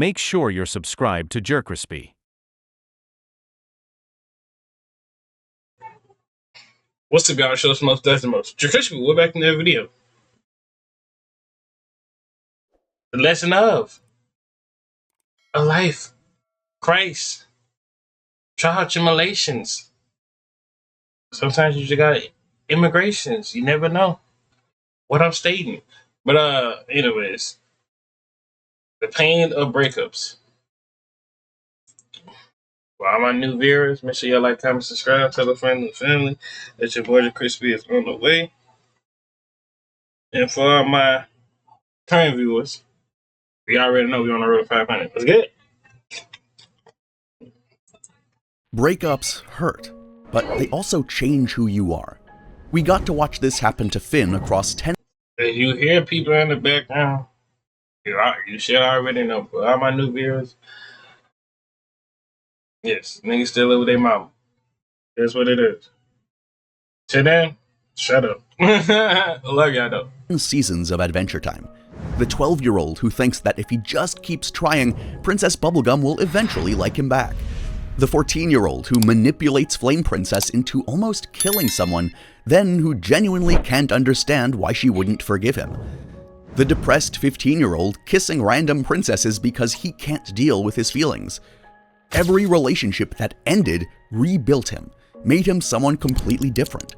make sure you're subscribed to Jerkrispy. What's the guy shows most does the most? Jerkrispy, we're back in the video. The lesson of a life, Christ, trial tribulations. Sometimes you just got immigrations. You never know what I'm stating. But anyways, the pain of breakups. For all my new viewers, make sure y'all like, comment, subscribe, tell a friend and family that your boy Crispy is on the way. And for all my current viewers, we already know we're on the road to 500. Let's get it. Breakups hurt, but they also change who you are. We got to watch this happen to Finn across 10. If you hear people in the background, you should already know. For all my new viewers, yes, niggas still live with their mama. That's what it is. Till then, shut up. Love y'all though. Seasons of Adventure Time. The 12-year-old who thinks that if he just keeps trying, Princess Bubblegum will eventually like him back. The 14-year-old who manipulates Flame Princess into almost killing someone, then who genuinely can't understand why she wouldn't forgive him. The depressed 15-year-old kissing random princesses because he can't deal with his feelings. Every relationship that ended rebuilt him, made him someone completely different.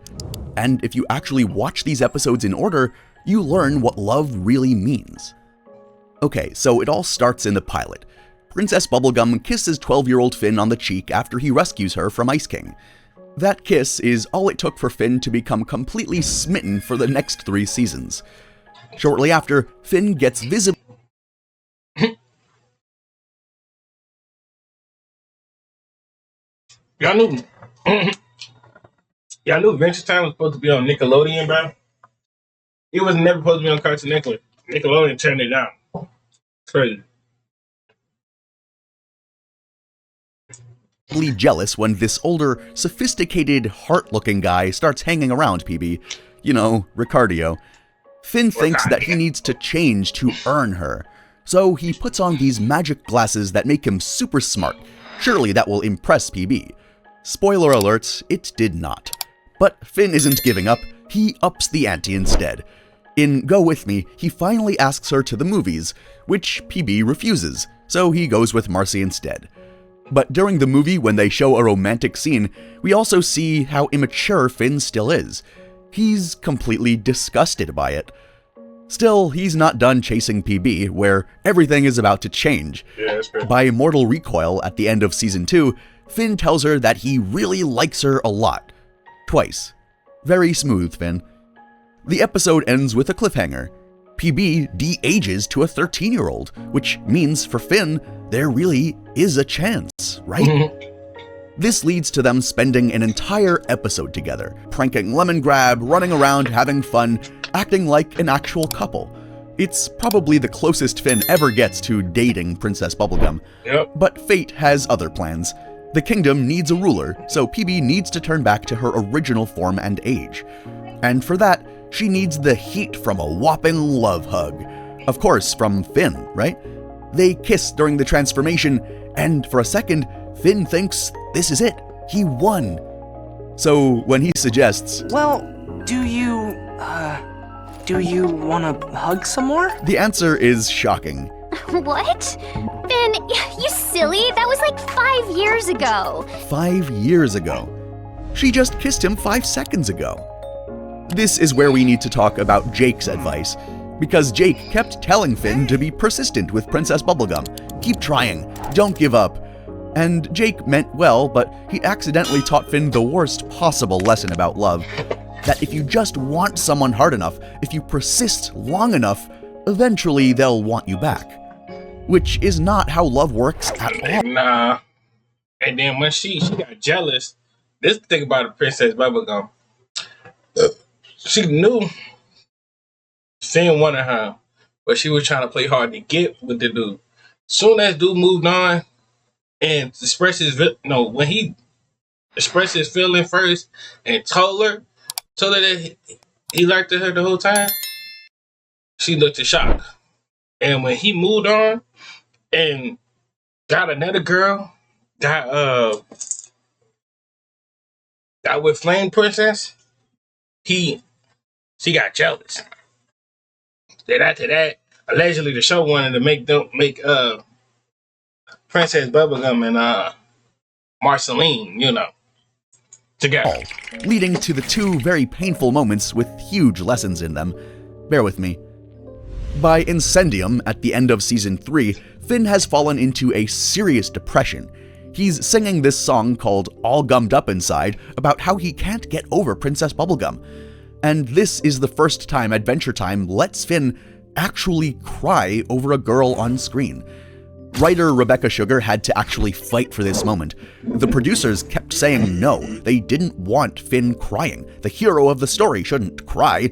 And if you actually watch these episodes in order, you learn what love really means. Okay, so it all starts in the pilot. Princess Bubblegum kisses 12-year-old Finn on the cheek after he rescues her from Ice King. That kiss is all it took for Finn to become completely smitten for the next 3 seasons. Shortly after, Finn gets visible. Y'all knew Adventure Time was supposed to be on Nickelodeon, bro. It was never supposed to be on Cartoon Network. Nickelodeon turned it down. It's crazy. Jealous when this older, sophisticated, heart-looking guy starts hanging around PB. You know, Ricardio. Finn thinks that he needs to change to earn her, so he puts on these magic glasses that make him super smart. Surely that will impress PB. Spoiler alert, it did not. But Finn isn't giving up, he ups the ante instead. In Go With Me, he finally asks her to the movies, which PB refuses, so he goes with Marcy instead. But during the movie, when they show a romantic scene, we also see how immature Finn still is. He's completely disgusted by it. Still, he's not done chasing PB, where everything is about to change. Yeah, that's great. By Mortal Recoil at the end of Season 2, Finn tells her that he really likes her a lot. Twice. Very smooth, Finn. The episode ends with a cliffhanger. PB de-ages to a 13-year-old, which means for Finn, there really is a chance, right? This leads to them spending an entire episode together, pranking Lemon Grab, running around, having fun, acting like an actual couple. It's probably the closest Finn ever gets to dating Princess Bubblegum. Yep. But fate has other plans. The kingdom needs a ruler, so PB needs to turn back to her original form and age. And for that, she needs the heat from a whopping love hug. Of course, from Finn, right? They kiss during the transformation, and for a second, Finn thinks this is it. He won. So when he suggests, "Well, do you want to hug some more?" the answer is shocking. What? Finn, you silly. That was like 5 years ago. 5 years ago. She just kissed him 5 seconds ago. This is where we need to talk about Jake's advice, because Jake kept telling Finn to be persistent with Princess Bubblegum. Keep trying, don't give up. And Jake meant well, but he accidentally taught Finn the worst possible lesson about love. That if you just want someone hard enough, if you persist long enough, eventually they'll want you back. Which is not how love works at all. Nah. And then when she got jealous, this thing about the Princess Bubblegum. She knew Finn wanted her, but she was trying to play hard to get with the dude. Soon as dude moved on and expressed his when he expressed his feeling first and told her that he liked her the whole time, she looked in shock. And when he moved on and got another girl, got with Flame Princess, she got jealous. Then after that, allegedly the show wanted to make Princess Bubblegum and Marceline, together. Leading to the two very painful moments with huge lessons in them. Bear with me. By Incendium, at the end of Season 3, Finn has fallen into a serious depression. He's singing this song called All Gummed Up Inside about how he can't get over Princess Bubblegum. And this is the first time Adventure Time lets Finn actually cry over a girl on screen. Writer Rebecca Sugar had to actually fight for this moment. The producers kept saying no, they didn't want Finn crying. The hero of the story shouldn't cry.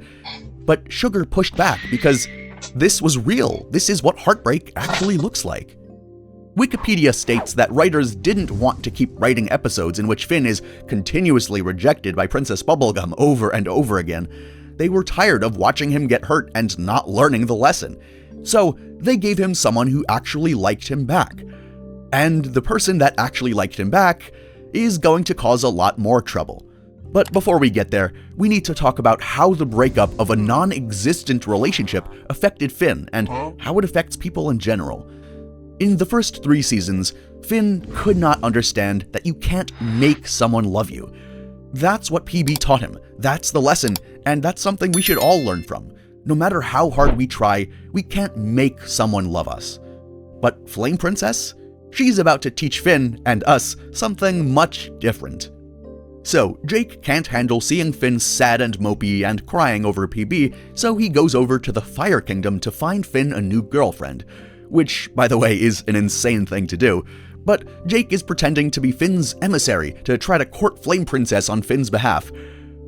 But Sugar pushed back because this was real. This is what heartbreak actually looks like. Wikipedia states that writers didn't want to keep writing episodes in which Finn is continuously rejected by Princess Bubblegum over and over again. They were tired of watching him get hurt and not learning the lesson. So they gave him someone who actually liked him back. And the person that actually liked him back is going to cause a lot more trouble. But before we get there, we need to talk about how the breakup of a non-existent relationship affected Finn and how it affects people in general. In the first 3 seasons, Finn could not understand that you can't make someone love you. That's what PB taught him, that's the lesson, and that's something we should all learn from. No matter how hard we try, we can't make someone love us. But Flame Princess? She's about to teach Finn and us something much different. So, Jake can't handle seeing Finn sad and mopey and crying over PB, so he goes over to the Fire Kingdom to find Finn a new girlfriend. Which, by the way, is an insane thing to do. But Jake is pretending to be Finn's emissary to try to court Flame Princess on Finn's behalf.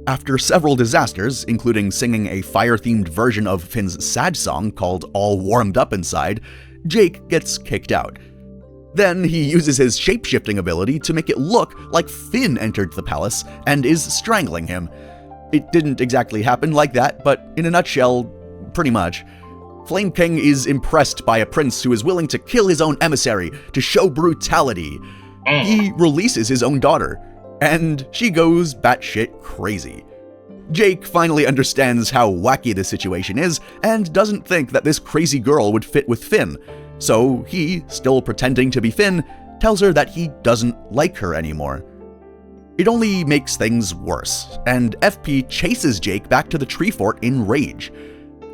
After several disasters, including singing a fire-themed version of Finn's sad song called All Warmed Up Inside, Jake gets kicked out. Then he uses his shape-shifting ability to make it look like Finn entered the palace and is strangling him. It didn't exactly happen like that, but in a nutshell, pretty much. Flame King is impressed by a prince who is willing to kill his own emissary to show brutality. He releases his own daughter, and she goes batshit crazy. Jake finally understands how wacky the situation is and doesn't think that this crazy girl would fit with Finn. So he, still pretending to be Finn, tells her that he doesn't like her anymore. It only makes things worse, and FP chases Jake back to the tree fort in rage.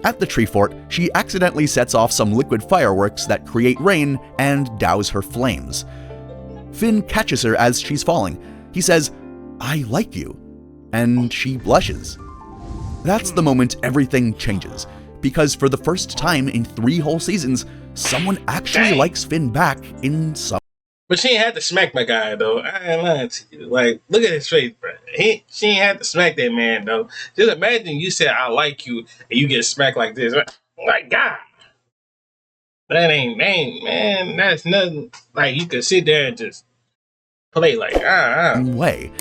At the tree fort, she accidentally sets off some liquid fireworks that create rain and douse her flames. Finn catches her as she's falling. He says, "I like you," and she blushes. That's the moment everything changes, because for the first time in 3 whole seasons, someone actually likes Finn back in some. But she ain't had to smack my guy, though. I ain't lying to you. Like, look at his face, bro. She ain't had to smack that man, though. Just imagine you said, "I like you," and you get smacked like this. My God. That ain't, man. That's nothing. Like, you could sit there and just play like, way.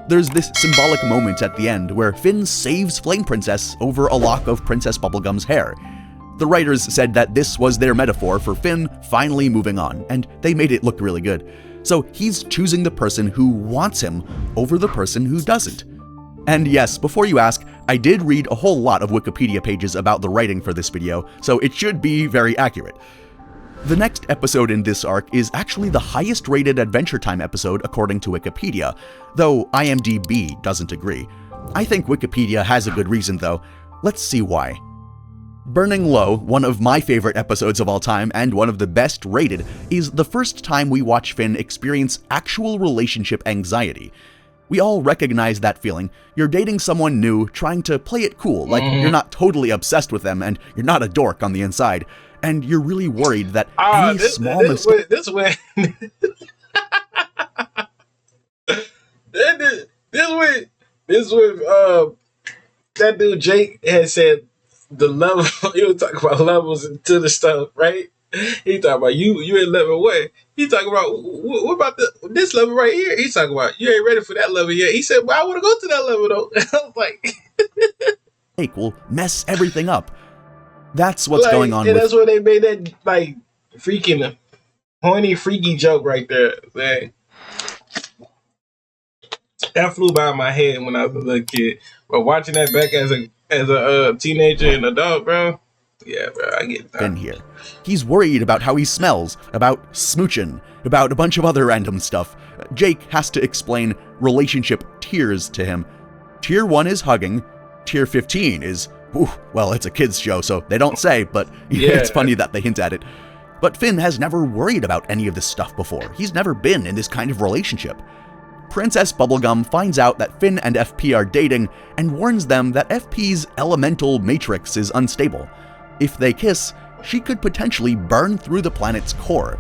There's this symbolic moment at the end where Finn saves Flame Princess over a lock of Princess Bubblegum's hair. The writers said that this was their metaphor for Finn finally moving on, and they made it look really good. So he's choosing the person who wants him over the person who doesn't. And yes, before you ask, I did read a whole lot of Wikipedia pages about the writing for this video, so it should be very accurate. The next episode in this arc is actually the highest rated Adventure Time episode according to Wikipedia, though IMDb doesn't agree. I think Wikipedia has a good reason though. Let's see why. Burning Low, one of my favorite episodes of all time and one of the best rated, is the first time we watch Finn experience actual relationship anxiety. We all recognize that feeling. You're dating someone new, trying to play it cool, like you're not totally obsessed with them and you're not a dork on the inside, and you're really worried that any small mistake. This way. That dude Jake had said the level. He was talking about levels to the stuff, right? He talking about you in level what? He talking about what about this level right here? He's talking about you ain't ready for that level yet. He said, "Well, I want to go to that level though." I was like, will mess everything up. That's what's going on. And with that's where they made that like freaking horny, freaky joke right there. Man, that flew by my head when I was a little kid. But watching that back as a teenager and adult, bro. Yeah, bro, I get that. Finn here. He's worried about how he smells, about smooching, about a bunch of other random stuff. Jake has to explain relationship tiers to him. Tier 1 is hugging. Tier 15 is, well, it's a kid's show, so they don't say, but it's funny that they hint at it. But Finn has never worried about any of this stuff before. He's never been in this kind of relationship. Princess Bubblegum finds out that Finn and FP are dating and warns them that FP's elemental matrix is unstable. If they kiss, she could potentially burn through the planet's core.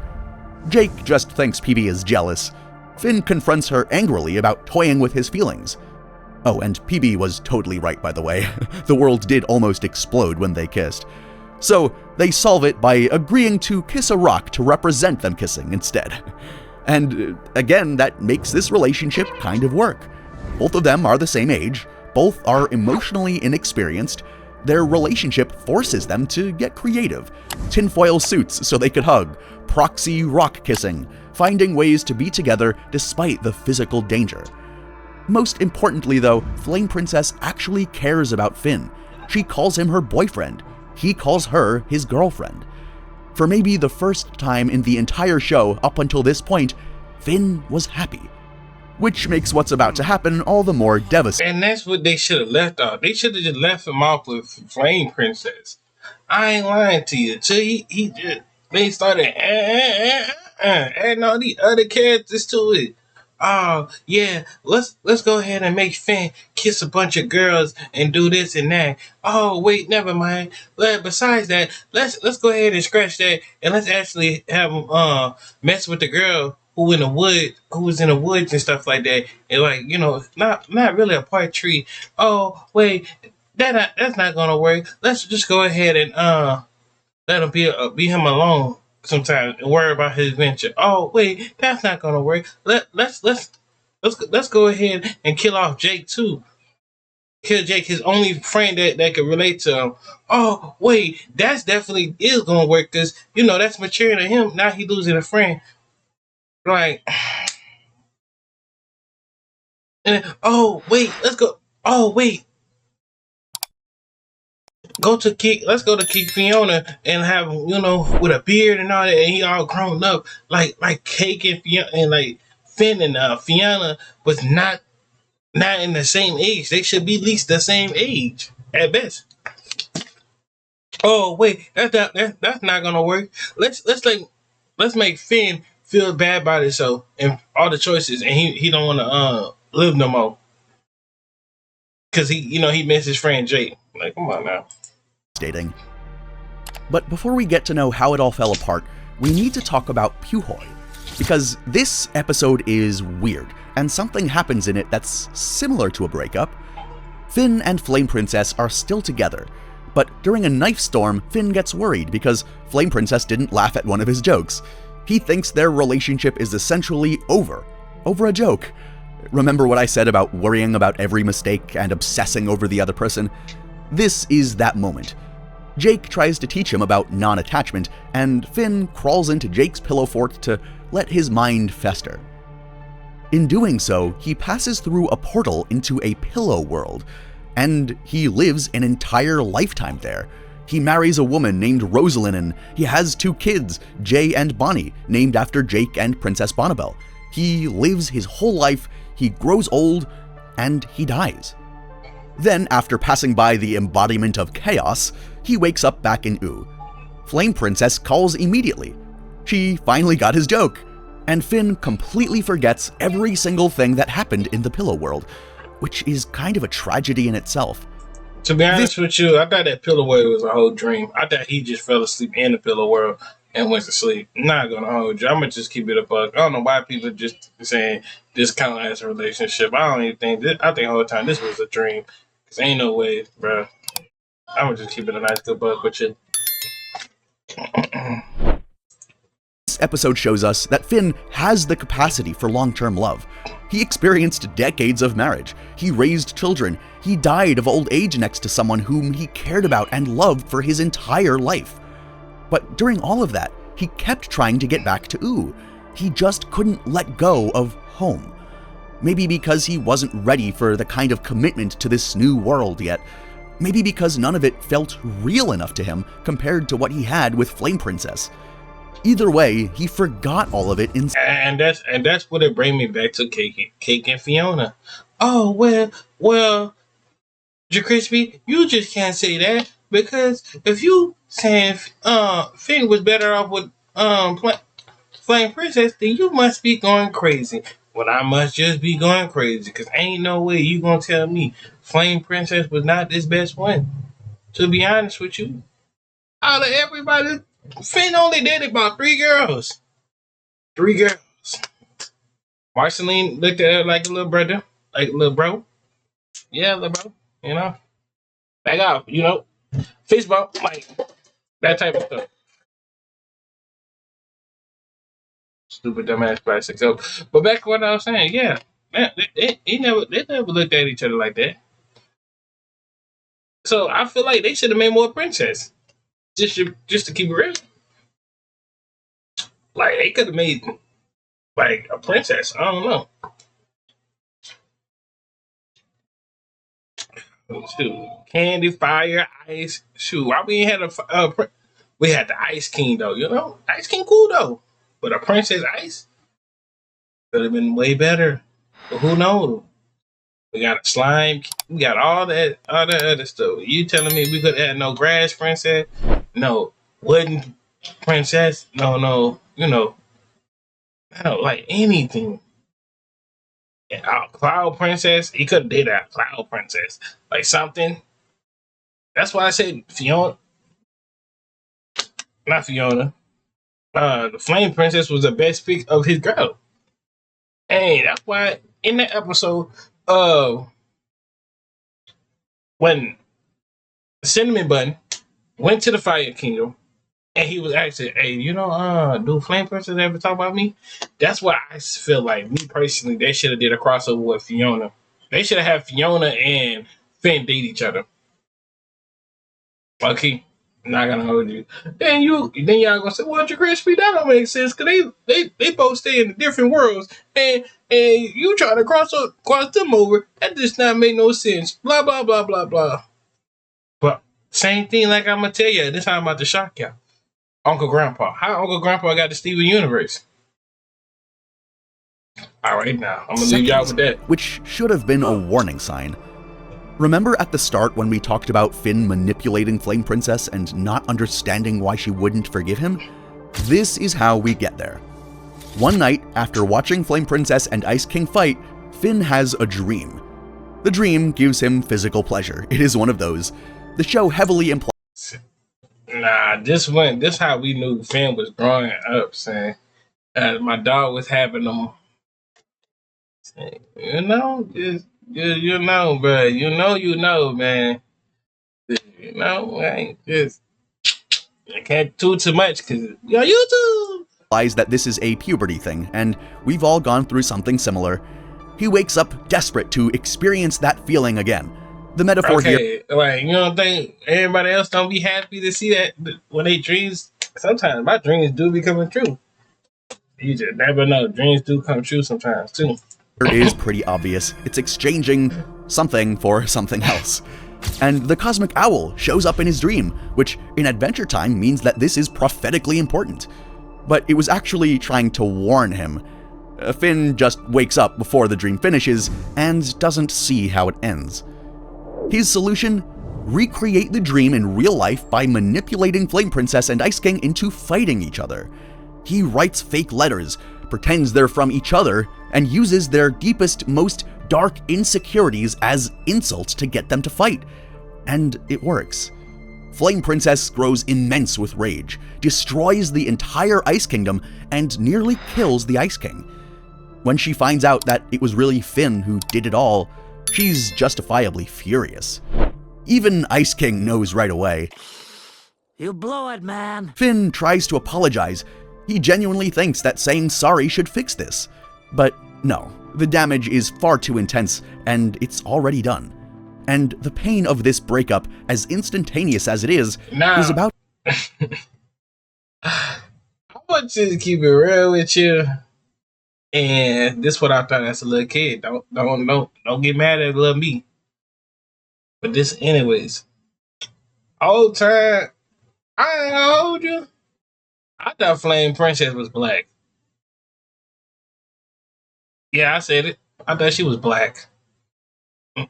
Jake just thinks PB is jealous. Finn confronts her angrily about toying with his feelings. Oh, and PB was totally right, by the way. The world did almost explode when they kissed. So they solve it by agreeing to kiss a rock to represent them kissing instead. And again, that makes this relationship kind of work. Both of them are the same age, both are emotionally inexperienced. Their relationship forces them to get creative. Tinfoil suits so they could hug, proxy rock kissing, finding ways to be together despite the physical danger. Most importantly though, Flame Princess actually cares about Finn. She calls him her boyfriend. He calls her his girlfriend. For maybe the first time in the entire show up until this point, Finn was happy. Which makes what's about to happen all the more devastating. And that's what they should have left off. They should have just left him off with Flame Princess. I ain't lying to you. So they started adding all the other characters to it. Oh yeah, let's go ahead and make Finn kiss a bunch of girls and do this and that. Oh wait, never mind. Besides that, let's go ahead and scratch that and let's actually have him mess with the girl who was in the woods and stuff like that. And like, you know, not really a part tree. Oh wait, that's not gonna work. Let's just go ahead and let him be him alone sometimes and worry about his adventure. Oh wait, that's not gonna work. Let's go ahead and kill off Jake too. Kill Jake, his only friend that could relate to him. Oh wait, that's definitely is gonna work because you know that's maturing to him. Now he losing a friend. Like, and oh wait, let's go. Oh wait. Let's go to King Fiona and have him, you know, with a beard and all that, and he all grown up, like Cake and Fiona, and like Finn and Fiona was not in the same age. They should be at least the same age at best. Oh wait, that's not gonna work. Let's make Finn feel bad about himself and all the choices, and he don't want to live no more because he missed his friend Jake. Like, come on now. Dating. But before we get to know how it all fell apart, we need to talk about Puhoy, because this episode is weird, and something happens in it that's similar to a breakup. Finn and Flame Princess are still together, but during a knife storm, Finn gets worried because Flame Princess didn't laugh at one of his jokes. He thinks their relationship is essentially over a joke. Remember what I said about worrying about every mistake and obsessing over the other person? This is that moment. Jake tries to teach him about non-attachment, and Finn crawls into Jake's pillow fort to let his mind fester. In doing so, he passes through a portal into a pillow world, and he lives an entire lifetime there. He marries a woman named Rosalind, and he has 2 kids, Jay and Bonnie, named after Jake and Princess Bonnibel. He lives his whole life, he grows old, and he dies. Then, after passing by the embodiment of chaos, he wakes up back in Ooo. Flame Princess calls immediately. She finally got his joke, and Finn completely forgets every single thing that happened in the pillow world, which is kind of a tragedy in itself. To be honest with you, I thought that pillow world was a whole dream. I thought he just fell asleep in the pillow world and went to sleep. I'm not gonna hold you. I'm gonna just keep it a buck. I don't know why people just saying this count as a relationship. I don't even think this. I think the whole time this was a dream. Cause ain't no way, bro. I'm gonna just keep it a nice good buck with you. This episode shows us that Finn has the capacity for long-term love. He experienced decades of marriage. He raised children. He died of old age next to someone whom he cared about and loved for his entire life. But during all of that, he kept trying to get back to Ooh. He just couldn't let go of home. Maybe because he wasn't ready for the kind of commitment to this new world yet. Maybe because none of it felt real enough to him compared to what he had with Flame Princess. Either way, he forgot all of it in. And that's what it bring me back to Cake and Fiona. Oh well, Crispy, you just can't say that because if you saying Finn was better off with Flame Princess, then you must be going crazy. Well, I must just be going crazy because ain't no way you gonna tell me Flame Princess was not this best one. To be honest with you, out of everybody, Finn only dated about 3 girls. 3 girls. Marceline looked at her like a little brother, like a little bro. Yeah, little bro. You know, back off. You know, fist bump, like that type of stuff. Stupid dumbass plastic. So, but back to what I was saying. Yeah, man, they never looked at each other like that. So I feel like they should have made more princess. Just to keep it real. Like they could have made like a princess. I don't know. Shoot, candy, fire, ice. Shoot, why we ain't had we had the Ice King though. You know, Ice King cool though, but a Princess Ice could have been way better. But who knows? We got a slime. We got all that other stuff. You telling me we could have had no grass princess, no wooden princess, no, you know, I don't like anything. Yeah, Cloud Princess, he could have did that. Cloud Princess, like something. That's why I said Fiona, not Fiona. The Flame Princess was the best pick of his girl. Hey, that's why in that episode, when Cinnamon Bun went to the Fire Kingdom and he was asking, hey, you know, do Flame Princess ever talk about me? That's why I feel like, me personally, they should have did a crossover with Fiona. They should have had Fiona and Finn date each other. Okay, not gonna hold you. Then y'all gonna say, well, your Crispy, that don't make sense because they both stay in different worlds and you trying to cross them over. That does not make no sense. Blah blah blah blah blah. But same thing, like I'm gonna tell you, this time I'm about to shock y'all. Uncle Grandpa. How Uncle Grandpa got the Steven Universe? All right, now I'm gonna leave y'all with that. Which should have been a warning sign. Remember at the start when we talked about Finn manipulating Flame Princess and not understanding why she wouldn't forgive him? This is how we get there. One night, after watching Flame Princess and Ice King fight, Finn has a dream. The dream gives him physical pleasure. It is one of those. The show heavily implies. Nah, this how we knew Finn was growing up, saying my dog was having them. You know, you know, bro. You know, man. You know, I can't do too much because you're on YouTube. That this is a puberty thing, and we've all gone through something similar. He wakes up desperate to experience that feeling again. The metaphor here, like, you don't think everybody else don't be happy to see that when they dreams? Sometimes my dreams do be coming true. You just never know. Dreams do come true sometimes too. is pretty obvious. It's exchanging something for something else. And the Cosmic Owl shows up in his dream, which in Adventure Time means that this is prophetically important. But it was actually trying to warn him. Finn just wakes up before the dream finishes and doesn't see how it ends. His solution? Recreate the dream in real life by manipulating Flame Princess and Ice King into fighting each other. He writes fake letters, pretends they're from each other, and uses their deepest, most dark insecurities as insults to get them to fight. And it works. Flame Princess grows immense with rage, destroys the entire Ice Kingdom, and nearly kills the Ice King. When she finds out that it was really Finn who did it all, she's justifiably furious. Even Ice King knows right away. You blew it, man. Finn tries to apologize. He genuinely thinks that saying sorry should fix this. But no, the damage is far too intense, and it's already done. And the pain of this breakup, as instantaneous as it is about... I want to keep it real with you. And this is what I thought as a little kid. Don't get mad at little me. But this, anyways, all time, I ain't gonna hold you. I thought Flame Princess was black. Yeah, I said it. I thought she was black.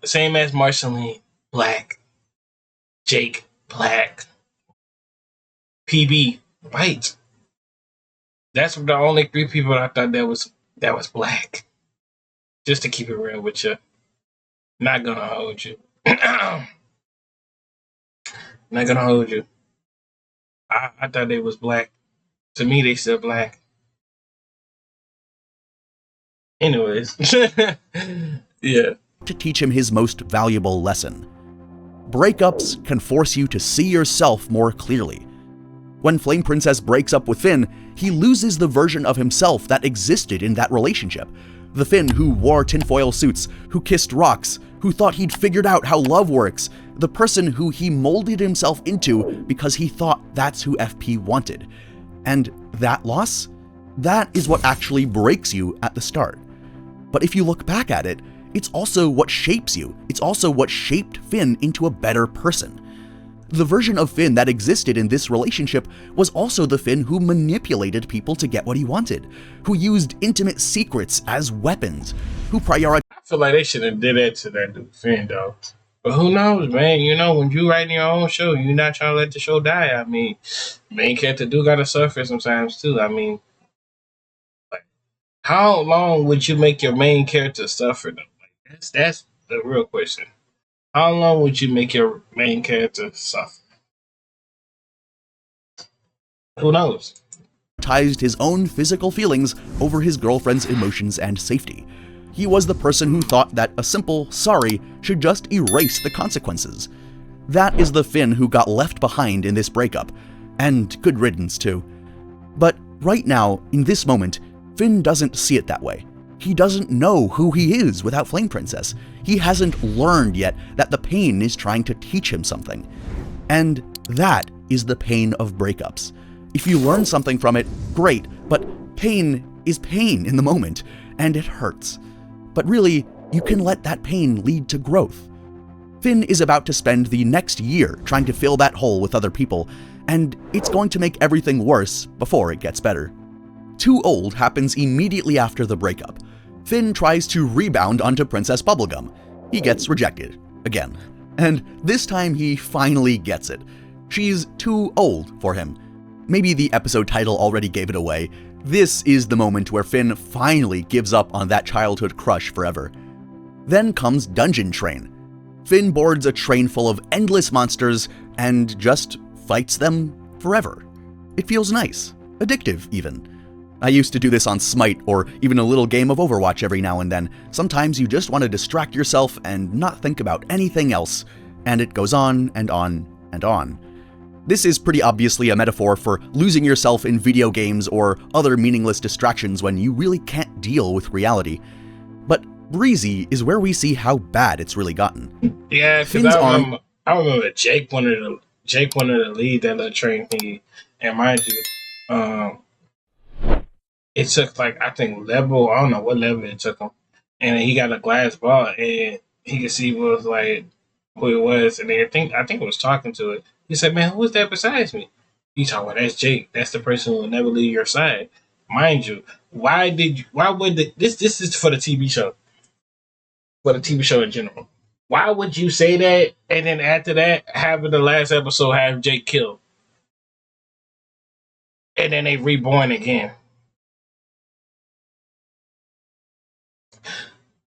Same as Marceline, black. Jake, black. PB, white. That's the only three people I thought that was black. Just to keep it real with you. Not gonna hold you. Not gonna hold you. I thought they was black. To me, they still black. Anyways. Yeah. To teach him his most valuable lesson. Breakups can force you to see yourself more clearly. When Flame Princess breaks up with Finn, he loses the version of himself that existed in that relationship. The Finn who wore tinfoil suits, who kissed rocks, who thought he'd figured out how love works, the person who he molded himself into because he thought that's who FP wanted. And that loss? That is what actually breaks you at the start. But if you look back at it, it's also what shapes you. It's also what shaped Finn into a better person. The version of Finn that existed in this relationship was also the Finn who manipulated people to get what he wanted, who used intimate secrets as weapons, who prioritized. I feel like they should have did that to that dude Finn, though. But who knows, man? You know, when you writing your own show, you're not trying to let the show die. I mean, main character do gotta suffer sometimes too. I mean, like, how long would you make your main character suffer though? Like, that's the real question. How long would you make your main character suffer? Who knows? His own physical feelings over his girlfriend's emotions and safety. He was the person who thought that a simple sorry should just erase the consequences. That is the Finn who got left behind in this breakup, and good riddance too. But right now, in this moment, Finn doesn't see it that way. He doesn't know who he is without Flame Princess. He hasn't learned yet that the pain is trying to teach him something. And that is the pain of breakups. If you learn something from it, great, but pain is pain in the moment, and it hurts. But really, you can let that pain lead to growth. Finn is about to spend the next year trying to fill that hole with other people, and it's going to make everything worse before it gets better. Too Old happens immediately after the breakup. Finn tries to rebound onto Princess Bubblegum. He gets rejected, again. And this time he finally gets it. She's too old for him. Maybe the episode title already gave it away. This is the moment where Finn finally gives up on that childhood crush forever. Then comes Dungeon Train. Finn boards a train full of endless monsters and just fights them forever. It feels nice, addictive even. I used to do this on Smite or even a little game of Overwatch every now and then. Sometimes you just want to distract yourself and not think about anything else, and it goes on and on and on. This is pretty obviously a metaphor for losing yourself in video games or other meaningless distractions when you really can't deal with reality. But Breezy is where we see how bad it's really gotten. Yeah, because I remember Jake wanted to lead that little train thingy, and mind you, it took like I think level, I don't know what level it took him, and he got a glass ball and he could see what was like who it was, and then I think it was talking to it. He said, "Man, who is that besides me?" You talking about that's Jake. That's the person who will never leave your side. Mind you, why would this is for the TV show. For the TV show in general. Why would you say that and then after that having the last episode have Jake killed? And then they reborn again.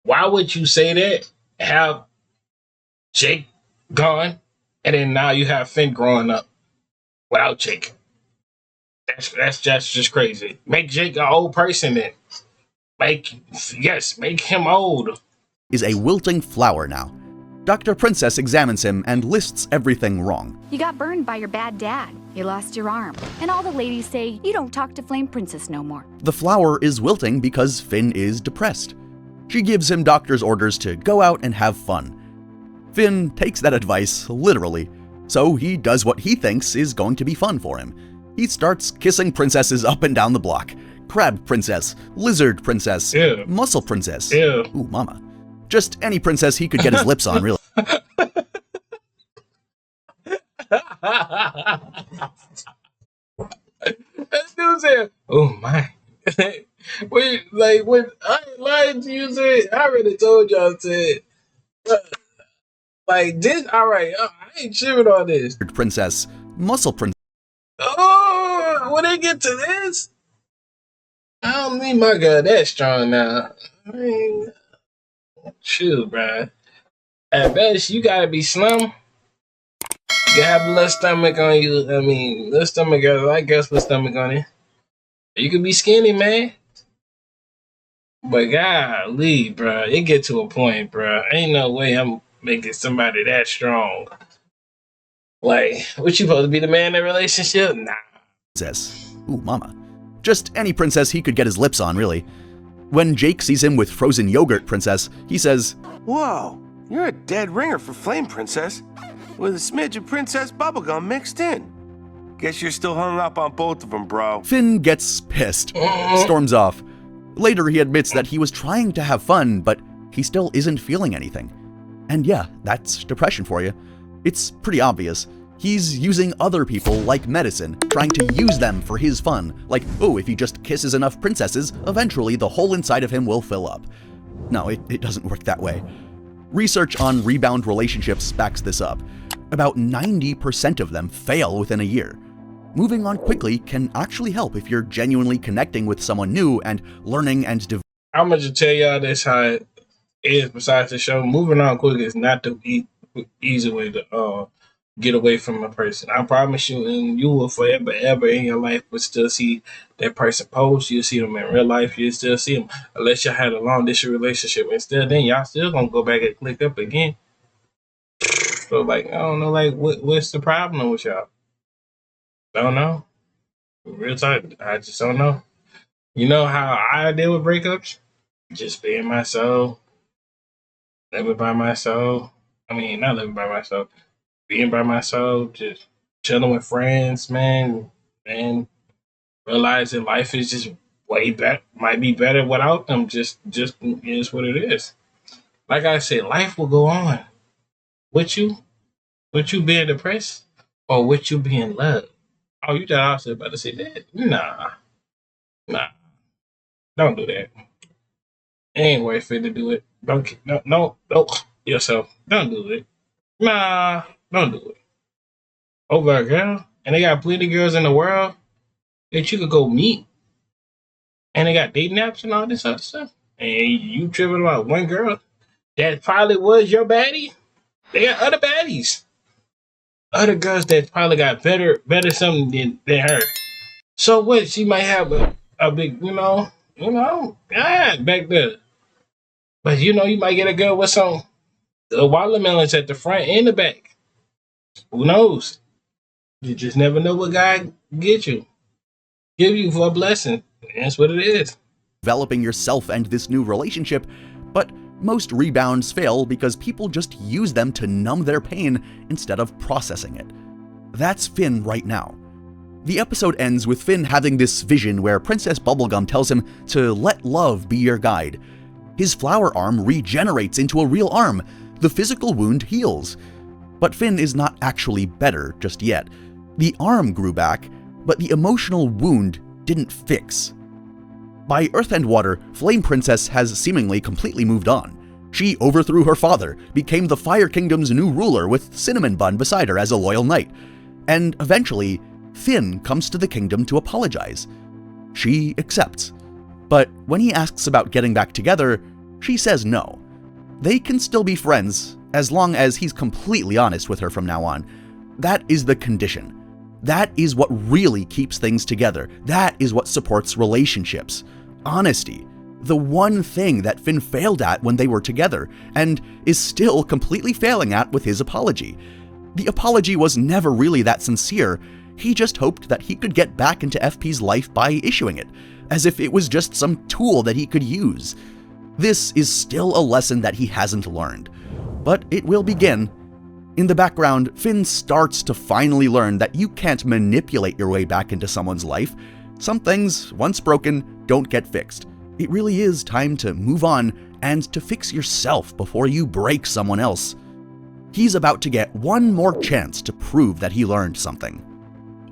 Why would you say that? Have Jake gone, and then now you have Finn growing up without Jake. That's just crazy. Make Jake an old person then. Make him old. Is a wilting flower now. Dr. Princess examines him and lists everything wrong. You got burned by your bad dad. You lost your arm. And all the ladies say you don't talk to Flame Princess no more. The flower is wilting because Finn is depressed. She gives him doctor's orders to go out and have fun. Finn takes that advice literally, so he does what he thinks is going to be fun for him. He starts kissing princesses up and down the block. Crab princess, lizard princess, Ew. mussel princess. Ew. Ooh, mama. Just any princess he could get his lips on, really. That dude said, "Oh my." Wait, like when I ain't lying to you, said I already told y'all said like this. All right, I ain't tripping on this. Princess, mussel princess. Oh, when they get to this, I don't need my girl that strong now. I mean, chill, bruh. At best, you gotta be slim. You have a little stomach on you. I mean, little stomach, I guess, little stomach on it. You can be skinny, man. But golly, bruh, it get to a point, bruh. Ain't no way I'm making somebody that strong. Like, what you supposed to be the man in the relationship? Nah. Princess. Ooh, mama. Just any princess he could get his lips on, really. When Jake sees him with frozen yogurt princess, he says, Whoa, you're a dead ringer for Flame Princess, with a smidge of Princess Bubblegum mixed in. Guess you're still hung up on both of them, bro. Finn gets pissed, storms off. Later, he admits that he was trying to have fun, but he still isn't feeling anything. And yeah, that's depression for you. It's pretty obvious. He's using other people like medicine, trying to use them for his fun. Like, oh, if he just kisses enough princesses, eventually the hole inside of him will fill up. No, it doesn't work that way. Research on rebound relationships backs this up. About 90% of them fail within a year. Moving on quickly can actually help if you're genuinely connecting with someone new and learning and developing. I'm gonna just tell y'all this how it is besides the show. Moving on quick is not the easy way to get away from a person. I promise you, and you will forever, ever in your life but still see that person post. You'll see them in real life. You'll still see them unless you had a long distance relationship. And still then y'all still gonna go back and click up again. So like, I don't know, like what's the problem with y'all? Don't know. Real talk, I just don't know. You know how I deal with breakups? Just being myself, living by myself. I mean, not living by myself, being by myself, just chilling with friends, man. And realizing life is just way better, might be better without them. Just is what it is. Like I said, life will go on. With you being depressed or with you being loved. Oh, you just also about to say that? Nah. Don't do that. It ain't worth it to do it. No, yourself. Don't do it. Nah, don't do it. Over a girl, and they got plenty of girls in the world that you could go meet, and they got dating apps and all this other stuff, and you tripping about one girl that probably was your baddie. They got other baddies. Other girls that probably got better something than her. So what? She might have a big, back there. But you might get a girl with some watermelons at the front and the back. Who knows? You just never know what God give you for a blessing. That's what it is. Developing yourself and this new relationship, but most rebounds fail because people just use them to numb their pain instead of processing it. That's Finn right now. The episode ends with Finn having this vision where Princess Bubblegum tells him to let love be your guide. His flower arm regenerates into a real arm. The physical wound heals. But Finn is not actually better just yet. The arm grew back, but the emotional wound didn't fix. By Earth and Water, Flame Princess has seemingly completely moved on. She overthrew her father, became the Fire Kingdom's new ruler with Cinnamon Bun beside her as a loyal knight. And eventually, Finn comes to the kingdom to apologize. She accepts. But when he asks about getting back together, she says no. They can still be friends, as long as he's completely honest with her from now on. That is the condition. That is what really keeps things together. That is what supports relationships. Honesty. The one thing that Finn failed at when they were together, and is still completely failing at with his apology. The apology was never really that sincere. He just hoped that he could get back into FP's life by issuing it, as if it was just some tool that he could use. This is still a lesson that he hasn't learned, but it will begin. In the background, Finn starts to finally learn that you can't manipulate your way back into someone's life. Some things, once broken, don't get fixed. It really is time to move on and to fix yourself before you break someone else. He's about to get one more chance to prove that he learned something.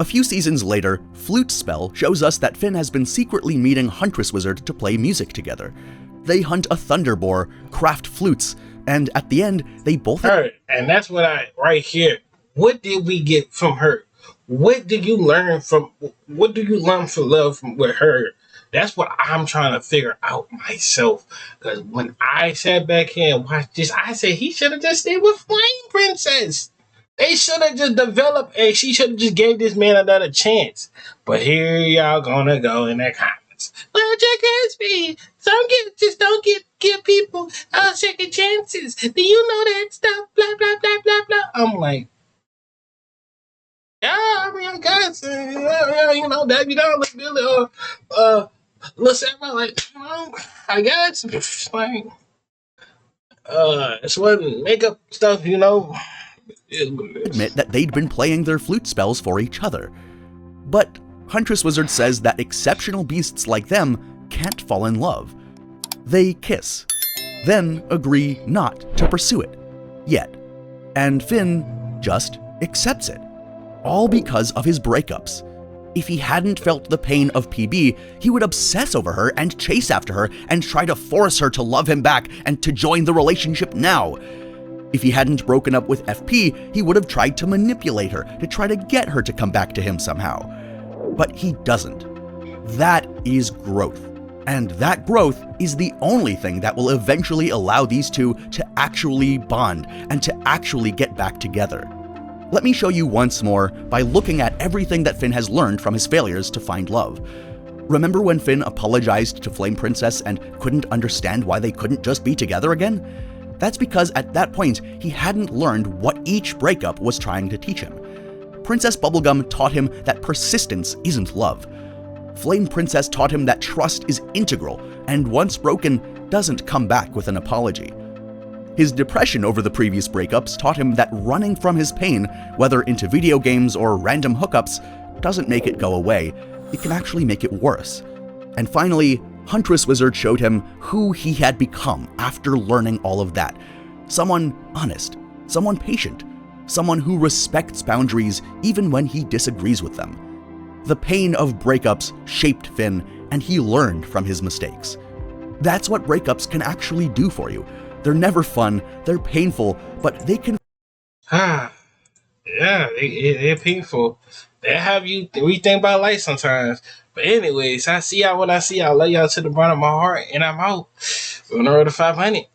A few seasons later, Flute Spell shows us that Finn has been secretly meeting Huntress Wizard to play music together. They hunt a thunder boar, craft flutes, and at the end, they both... Her, and that's what right here. What did we get from her? What do you learn from love with her? That's what I'm trying to figure out myself. Because when I sat back here and watched this, I said he should have just stayed with Flame Princess. They should have just developed, and she should have just gave this man another chance. But here y'all gonna go in the comments. Well, Jack Crispy, don't give people second chances. Do you know that stuff? Blah blah blah blah blah. I'm like, yeah, I mean, I guess, you know, Debbie Down, like Billy, or listen, like, you know, I guess, like, it's what makeup stuff, you know. Admit that they'd been playing their flute spells for each other. But Huntress Wizard says that exceptional beasts like them can't fall in love. They kiss, then agree not to pursue it yet, and Finn just accepts it, all because of his breakups. If he hadn't felt the pain of PB, he would obsess over her and chase after her and try to force her to love him back and to join the relationship now. If he hadn't broken up with FP, he would have tried to manipulate her to try to get her to come back to him somehow. But he doesn't. That is growth. And that growth is the only thing that will eventually allow these two to actually bond and to actually get back together. Let me show you once more by looking at everything that Finn has learned from his failures to find love. Remember when Finn apologized to Flame Princess and couldn't understand why they couldn't just be together again? That's because at that point, he hadn't learned what each breakup was trying to teach him. Princess Bubblegum taught him that persistence isn't love. Flame Princess taught him that trust is integral, and once broken, doesn't come back with an apology. His depression over the previous breakups taught him that running from his pain, whether into video games or random hookups, doesn't make it go away. It can actually make it worse. And finally, Huntress Wizard showed him who he had become after learning all of that. Someone honest, someone patient, someone who respects boundaries even when he disagrees with them. The pain of breakups shaped Finn, and he learned from his mistakes. That's what breakups can actually do for you. They're never fun, they're painful, but they can... Yeah, they're painful. They have you rethink about life sometimes. But anyways, I see y'all when I see y'all. Love y'all to the bottom of my heart, and I'm out. On the road to 500.